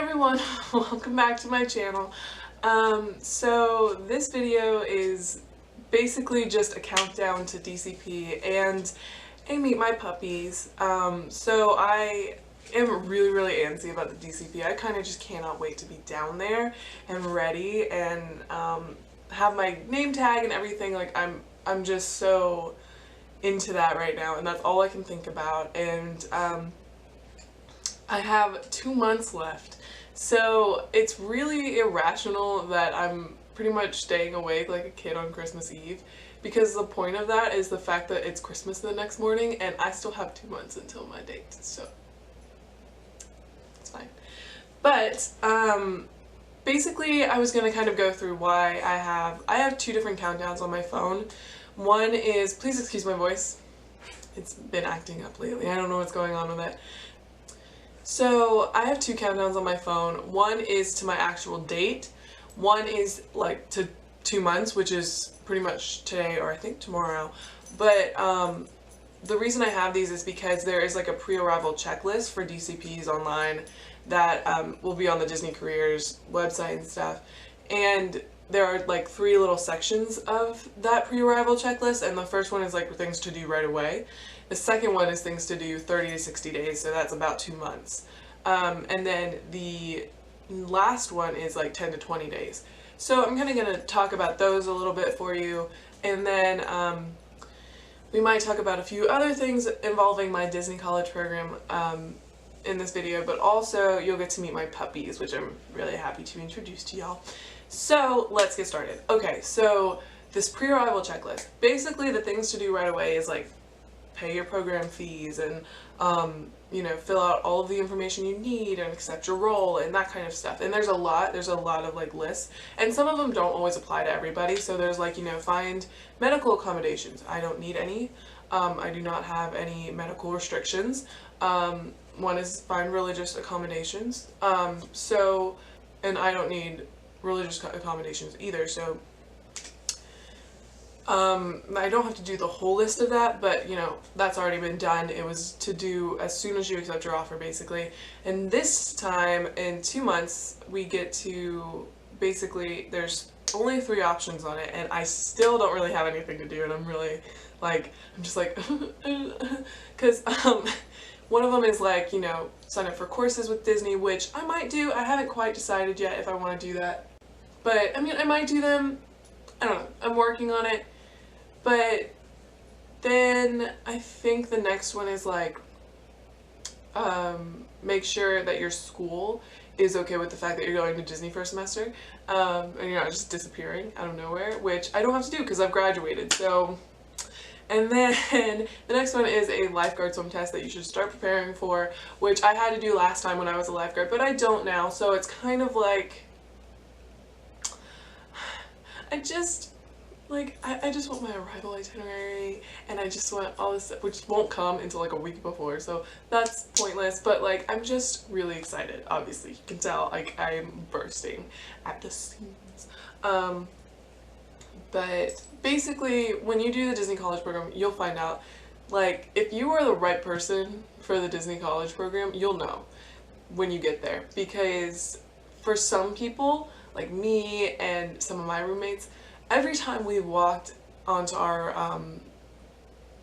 everyone, welcome back to my channel. So this video is basically just a countdown to D.C.P and a Meet My Puppies. So I am really antsy about the D.C.P. I kind of just cannot wait to be down there and ready and have my name tag and everything. Like I'm just so into that right now, and that's all I can think about. And I have 2 months left, so it's really irrational that I'm pretty much staying awake like a kid on Christmas Eve, because the point of that is the fact that it's Christmas the next morning and I still have 2 months until my date, so it's fine. But basically I was gonna kind of go through why I have 2 different countdowns on my phone. One is, please excuse my voice, it's been acting up lately, I don't know what's going on with it. So I have 2 countdowns on my phone. One is to my actual date. One is like to 2 months, which is pretty much today or I think tomorrow. But the reason I have these is because there is like a pre-arrival checklist for D.C.Ps online that will be on the Disney Careers website and stuff. And there are like 3 little sections of that pre-arrival checklist, and the first one is like things to do right away. The second one is things to do 30 to 60 days, so that's about 2 months. And then the last one is like 10 to 20 days. So I'm kind of going to talk about those a little bit for you, and then we might talk about a few other things involving my Disney College program in this video, but also you'll get to meet my puppies, which I'm really happy to introduce to y'all. So let's get started. Okay, so this pre-arrival checklist, basically the things to do right away is like pay your program fees and you know, fill out all of the information you need and accept your role and that kind of stuff. And there's a lot of like lists, and some of them don't always apply to everybody. So there's like, you know, find medical accommodations. I don't need any. I do not have any medical restrictions. One is find religious accommodations. And I don't need religious accommodations either, so I don't have to do the whole list of that, but you know, that's already been done. It was to do as soon as you accept your offer, basically. And this time, in 2 months, we get to, basically, there's only 3 options on it, and I still don't really have anything to do, and I'm really, like, I'm just like, because, one of them is like, you know, sign up for courses with Disney, which I might do. I haven't quite decided yet if I want to do that. But, I mean, I might do them. I don't know. I'm working on it. But then I think the next one is like, make sure that your school is okay with the fact that you're going to Disney for a semester. And you're not just disappearing out of nowhere, which I don't have to do because I've graduated. So... And then the next one is a lifeguard swim test that you should start preparing for, which I had to do last time when I was a lifeguard, but I don't now, so it's kind of like, I just want my arrival itinerary, and I just want all this stuff, which won't come until like a week before, so that's pointless. But like, I'm just really excited. Obviously, you can tell, like, I'm bursting at the seams. But basically, when you do the Disney College program, you'll find out, like, if you are the right person for the Disney College program, you'll know when you get there. Because for some people, like me and some of my roommates, every time we walked onto our,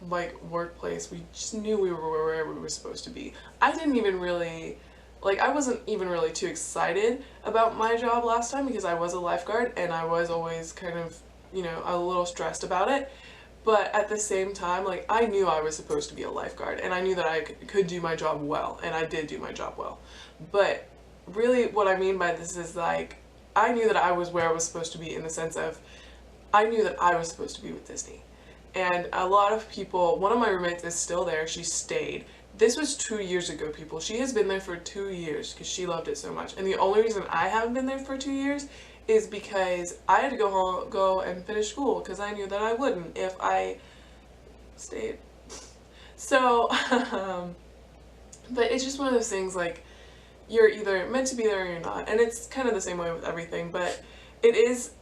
like, workplace, we just knew we were where we were supposed to be. I didn't even really, like, I wasn't even really too excited about my job last time because I was a lifeguard, and I was always kind of, you know, a little stressed about it. But at the same time, like, I knew I was supposed to be a lifeguard, and I knew that I could do my job well, and I did do my job well. But really what I mean by this is, like, I knew that I was where I was supposed to be, in the sense of I knew that I was supposed to be with Disney. And a lot of people, one of my roommates is still there, she stayed. This was 2 years ago, people. She has been there for 2 years because she loved it so much. And the only reason I haven't been there for 2 years is because I had to go and finish school, because I knew that I wouldn't if I stayed. So, but it's just one of those things, like, you're either meant to be there or you're not. And it's kind of the same way with everything, but it is,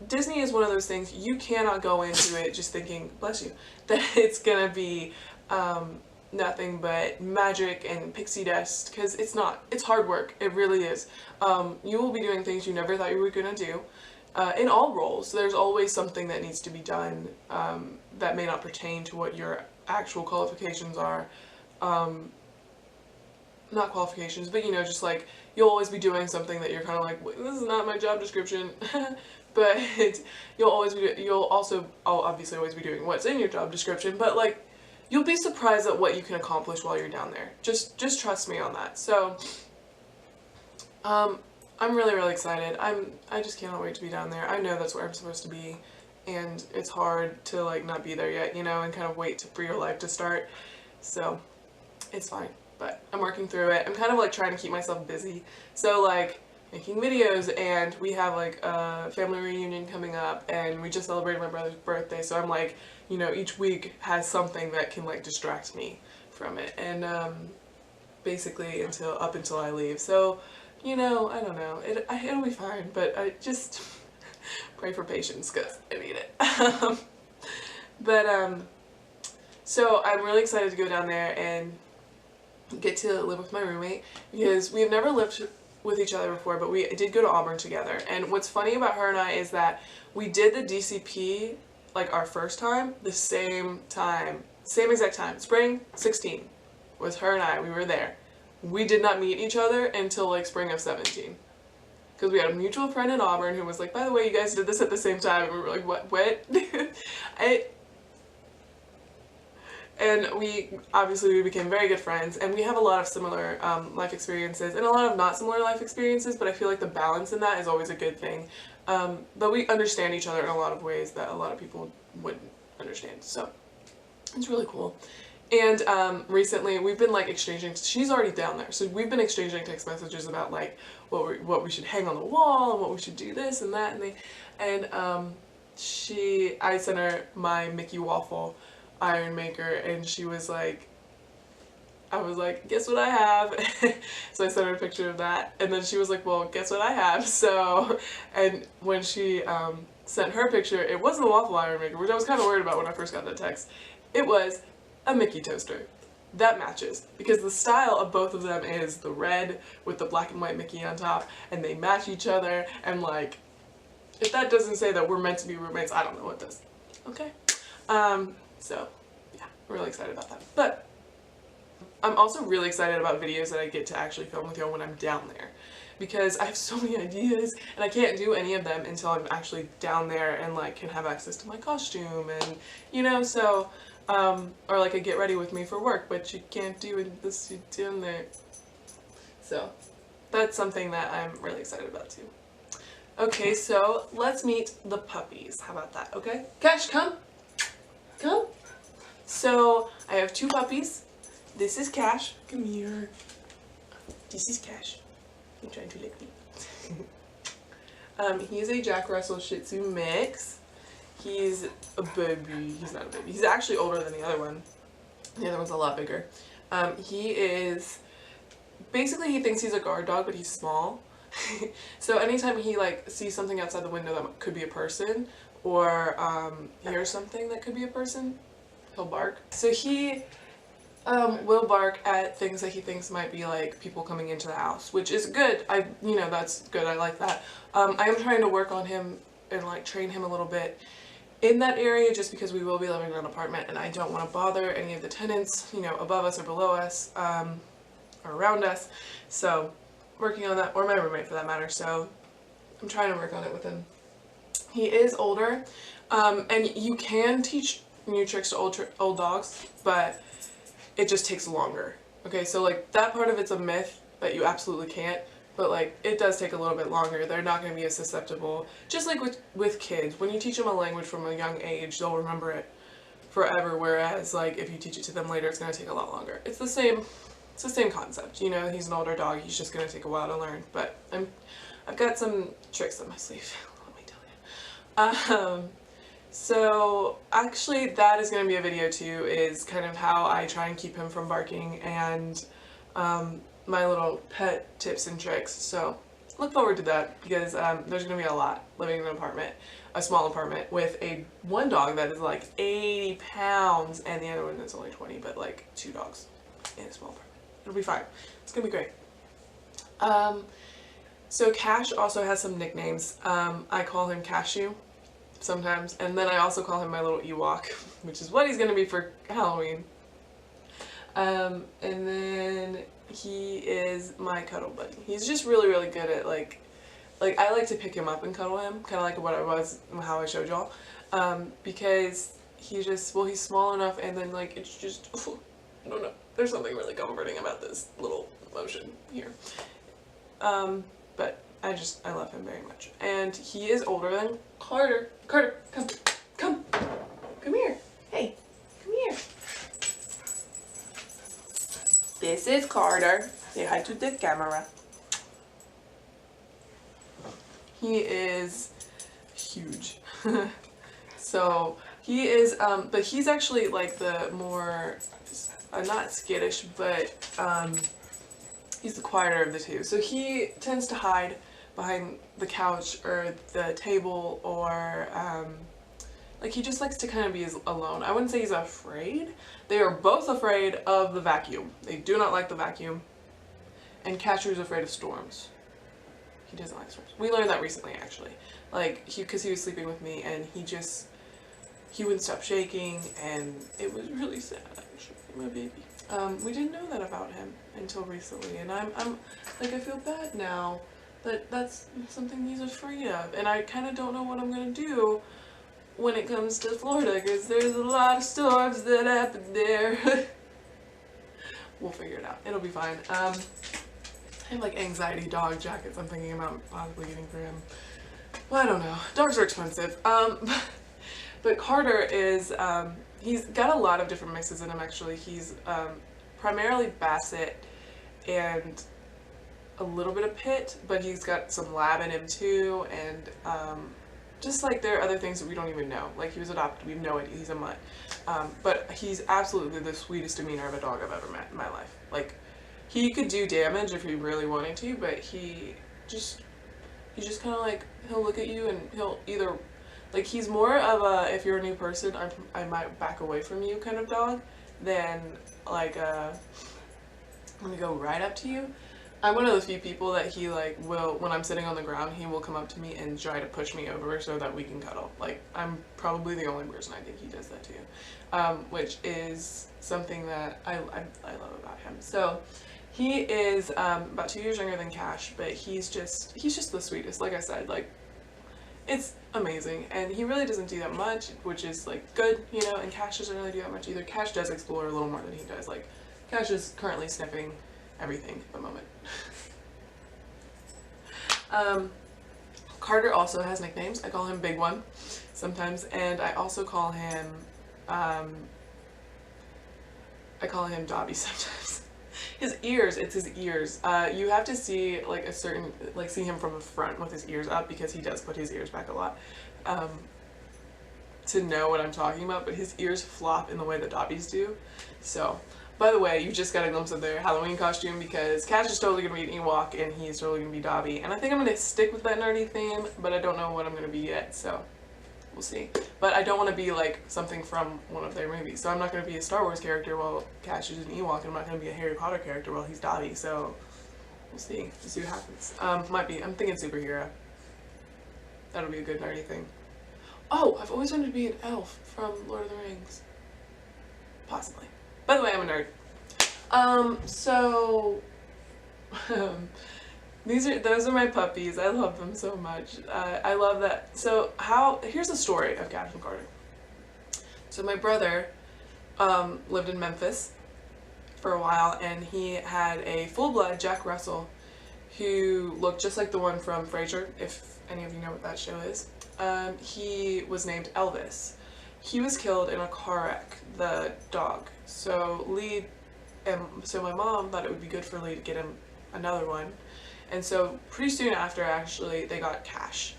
Disney is one of those things, you cannot go into it just thinking, bless you, that it's gonna be nothing but magic and pixie dust, because it's not. It's hard work. It really is. You will be doing things you never thought you were going to do. In all roles, there's always something that needs to be done that may not pertain to what your actual qualifications are. Not qualifications, but you know, just like, you'll always be doing something that you're kind of like, this is not my job description. But you'll also obviously always be doing what's in your job description, but like, you'll be surprised at what you can accomplish while you're down there. Just trust me on that. So, I'm really excited. I just cannot wait to be down there. I know that's where I'm supposed to be, and it's hard to like not be there yet, you know, and kind of wait for your life to start. So, it's fine. But I'm working through it. I'm kind of like trying to keep myself busy. So like making videos, and we have like a family reunion coming up, and we just celebrated my brother's birthday. So I'm like, you know, each week has something that can like distract me from it. And basically up until I leave. So, you know, I don't know. It'll be fine, but I just pray for patience because I need it. So I'm really excited to go down there and get to live with my roommate, because we have never lived with each other before, but we did go to Auburn together. And what's funny about her and I is that we did the D.C.P. like our first time, the same exact time, spring 16, was her and I. We were there. We did not meet each other until like spring of 17, because we had a mutual friend in Auburn who was like, by the way, you guys did this at the same time, and we were like, what? And we became very good friends, and we have a lot of similar life experiences and a lot of not similar life experiences, but I feel like the balance in that is always a good thing. But we understand each other in a lot of ways that a lot of people wouldn't understand, so it's really cool. And recently we've been like exchanging, she's already down there, so we've been exchanging text messages about like what we should hang on the wall and what we should do this and that, and I sent her my Mickey Waffle iron maker, and she was like, I was like, guess what I have? So I sent her a picture of that, and then she was like, well, guess what I have? So, and when she sent her picture, it wasn't a waffle iron maker, which I was kind of worried about when I first got that text. It was a Mickey toaster. That matches, because the style of both of them is the red with the black and white Mickey on top, and they match each other, and like, if that doesn't say that we're meant to be roommates, I don't know what does. Okay? So, yeah, I'm really excited about that. But I'm also really excited about videos that I get to actually film with y'all when I'm down there, because I have so many ideas, and I can't do any of them until I'm actually down there and like can have access to my costume, and you know, so or like a get ready with me for work, but you can't do it this down there. So that's something that I'm really excited about too. Okay, so let's meet the puppies. How about that? Okay, Cash, come. Come. So I have two puppies. This is Cash. Come here. This is Cash. You're trying to lick me. He's a Jack Russell Shih Tzu mix. He's a baby. He's not a baby. He's actually older than the other one. The other one's a lot bigger. He is, basically he thinks he's a guard dog, but he's small. So anytime he like sees something outside the window that could be a person, or hears something that could be a person, he'll bark. So he will bark at things that he thinks might be like people coming into the house, which is good. You know, that's good. I like that. I am trying to work on him and like train him a little bit in that area, just because we will be living in an apartment and I don't want to bother any of the tenants, you know, above us or below us, or around us. So working on that, or my roommate for that matter. So I'm trying to work on it with him. He is older, and you can teach new tricks to old dogs, but it just takes longer. Okay, so like that part of it's a myth that you absolutely can't, but like it does take a little bit longer. They're not going to be as susceptible. Just like with kids, when you teach them a language from a young age, they'll remember it forever, whereas like if you teach it to them later, it's going to take a lot longer. It's the same concept, you know. He's an older dog, he's just going to take a while to learn, but I've got some tricks up my sleeve. So actually that is going to be a video too, is kind of how I try and keep him from barking, and my little pet tips and tricks. So look forward to that because there's going to be a lot living in an apartment, a small apartment with one dog that is like 80 pounds and the other one is only 20, but like 2 dogs in a small apartment. It'll be fine. It's going to be great. So Cash also has some nicknames. I call him Cashew sometimes, and then I also call him my little Ewok, which is what he's going to be for Halloween. And then he is my cuddle buddy. He's just really, really good at like I like to pick him up and cuddle him, kind of like what I was, how I showed y'all, because he just, well, he's small enough, and then like it's just, I don't know, there's something really comforting about this little motion here. But I love him very much. And he is older than Carter. Carter, come here. Hey, come here. This is Carter. Say hi to the camera. He is huge. So he is, but he's actually like the more, not skittish, but he's the quieter of the two. So he tends to hide behind the couch or the table, or like he just likes to kind of be alone. I wouldn't say he's afraid. They are both afraid of the vacuum. They do not like the vacuum. And Cashew is afraid of storms. He doesn't like storms. We learned that recently, actually. Like, because he was sleeping with me, and he wouldn't stop shaking, and it was really sad, actually, my baby. We didn't know that about him until recently, and I'm like, I feel bad now that that's something he's afraid of, and I kind of don't know what I'm gonna do when it comes to Florida, because there's a lot of storms that happen there. We'll figure it out. It'll be fine. I have like anxiety dog jackets I'm thinking about possibly getting for him. Well, I don't know. Dogs are expensive. But Carter is, he's got a lot of different mixes in him, actually. He's primarily Basset and a little bit of Pit, but he's got some Lab in him too, and just like there are other things that we don't even know. Like, he was adopted, we have no idea, he's a mutt. But he's absolutely the sweetest demeanor of a dog I've ever met in my life. Like, he could do damage if he really wanted to, but he's just kind of like, he'll look at you and he'll either, like, he's more of a, if you're a new person, I might back away from you kind of dog, than like a, let me go right up to you. I'm one of the few people that he like will, when I'm sitting on the ground, he will come up to me and try to push me over so that we can cuddle. Like, I'm probably the only person I think he does that to, which is something that I love about him. So he is about 2 years younger than Cash, but he's just the sweetest. Like I said, like, it's amazing, and he really doesn't do that much, which is like good, you know. And Cash doesn't really do that much either. Cash does explore a little more than he does. Like, Cash is currently sniffing everything at the moment. Carter also has nicknames. I call him Big One sometimes, and I also call him Dobby sometimes. His ears, it's his ears. You have to see like see him from the front with his ears up, because he does put his ears back a lot, to know what I'm talking about, but his ears flop in the way that Dobbies do. So, by the way, you just got a glimpse of their Halloween costume, because Cash is totally going to be an Ewok and he's totally going to be Dobby. And I think I'm going to stick with that nerdy theme, but I don't know what I'm going to be yet, so we'll see. But I don't want to be like something from one of their movies. So I'm not going to be a Star Wars character while Cash is an Ewok, and I'm not going to be a Harry Potter character while he's Dobby, so we'll see. We'll see what happens. Might be. I'm thinking superhero. That'll be a good nerdy thing. Oh, I've always wanted to be an elf from Lord of the Rings. Possibly. By the way, I'm a nerd. Those are my puppies. I love them so much. I love that. So here's the story of Cash and Carter. So my brother lived in Memphis for a while, and he had a full-blood Jack Russell who looked just like the one from Frasier, if any of you know what that show is. He was named Elvis. He was killed in a car wreck, the dog. So my mom thought it would be good for Lee to get him another one. And so pretty soon after, actually, they got Cash.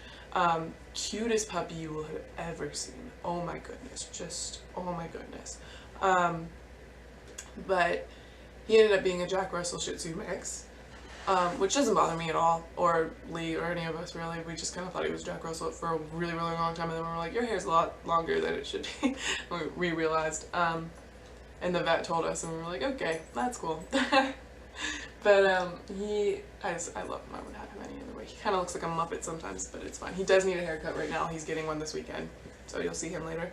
Cutest puppy you will have ever seen. Oh my goodness, just, oh my goodness. But he ended up being a Jack Russell Shih Tzu mix. which doesn't bother me at all, or Lee, or any of us really. We just kind of thought he was Jack Russell for a really, really long time, and then we were like, your hair's a lot longer than it should be. We realized, and the vet told us, and we were like, okay, that's cool. But I love him. I wouldn't have him any other way. He kind of looks like a Muppet sometimes, but it's fine. He does need a haircut right now. He's getting one this weekend, so you'll see him later.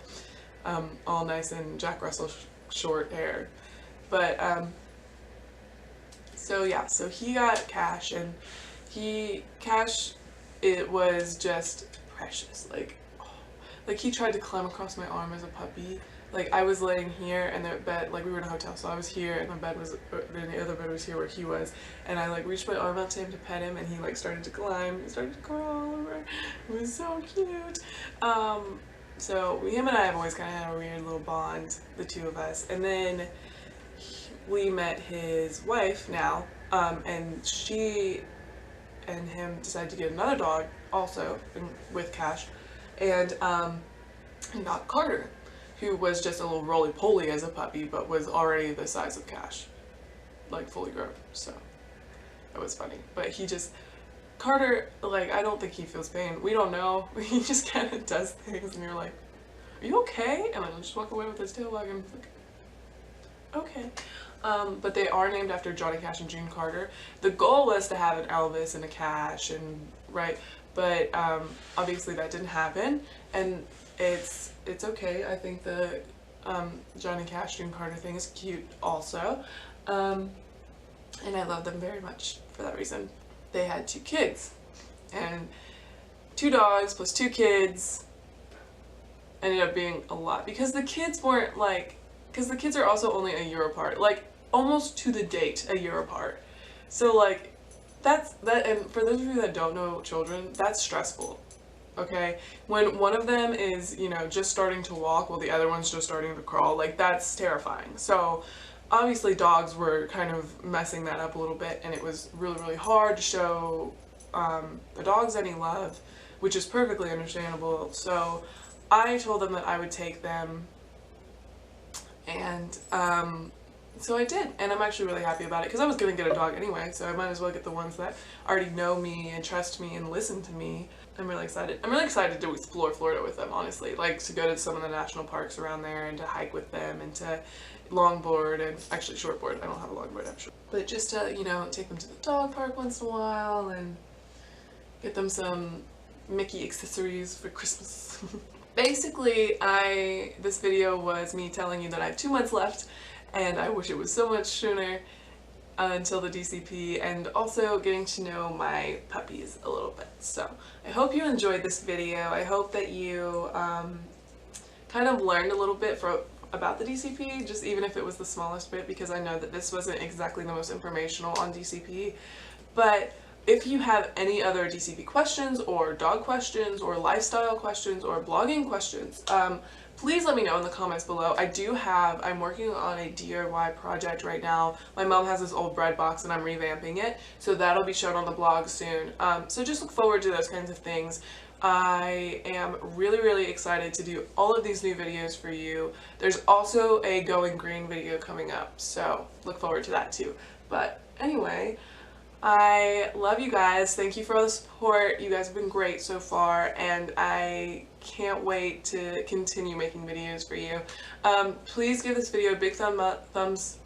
All nice and Jack Russell short hair. But so yeah, so he got Cash, and Cash, it was just precious. Like he tried to climb across my arm as a puppy. Like, I was laying here, and the bed, like, we were in a hotel, so I was here, and the other bed was here where he was, and I, like, reached my arm out to him to pet him, and he, like, started to climb, he started to crawl over. It was so cute. So him and I have always kind of had a weird little bond, the two of us, and then we met his wife now, and she and him decided to get another dog also with Cash, and got Carter, who was just a little roly-poly as a puppy, but was already the size of Cash, like fully grown, so that was funny. But Carter, like, I don't think he feels pain. We don't know. He just kind of does things, and you're like, are you okay? And then he'll just walk away with his tail wagging. Like, okay. But they are named after Johnny Cash and June Carter. The goal was to have an Elvis and a Cash, and right, but obviously that didn't happen, and it's okay. I think the Johnny Cash, June Carter thing is cute also, and I love them very much for that reason. They had 2 kids, and 2 dogs plus 2 kids ended up being a lot, because the kids weren't like, because the kids are also only a year apart, like almost to the date a year apart. So like that, and for those of you that don't know children, that's stressful. Okay, when one of them is, you know, just starting to walk while the other one's just starting to crawl, like, that's terrifying. So obviously dogs were kind of messing that up a little bit, and it was really, really hard to show the dogs any love, which is perfectly understandable. So I told them that I would take them, and so I did, and I'm actually really happy about it, because I was going to get a dog anyway, so I might as well get the ones that already know me and trust me and listen to me. I'm really excited. I'm really excited to explore Florida with them, honestly. Like, to go to some of the national parks around there, and to hike with them, and to longboard, and actually shortboard. I don't have a longboard, actually. But just to, you know, take them to the dog park once in a while, and get them some Mickey accessories for Christmas. Basically, this video was me telling you that I have 2 months left, and I wish it was so much sooner, until the D.C.P, and also getting to know my puppies a little bit. So I hope you enjoyed this video. I hope that you kind of learned a little bit about the D.C.P, just even if it was the smallest bit, because I know that this wasn't exactly the most informational on D.C.P. But if you have any other D.C.P questions, or dog questions, or lifestyle questions, or blogging questions, please let me know in the comments below. I'm working on a DIY project right now. My mom has this old bread box, and I'm revamping it, so that'll be shown on the blog soon. So just look forward to those kinds of things. I am really, really excited to do all of these new videos for you. There's also a Going Green video coming up, so look forward to that too. But anyway, I love you guys. Thank you for all the support. You guys have been great so far, and I can't wait to continue making videos for you. Please give this video a big thumbs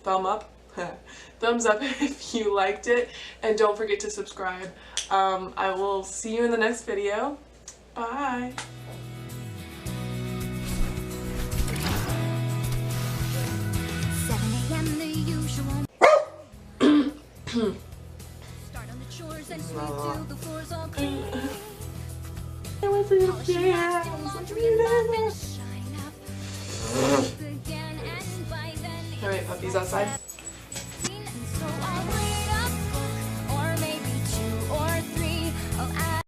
up if you liked it, and don't forget to subscribe. I will see you in the next video. Bye. It was a yeah. Alright, puppies outside.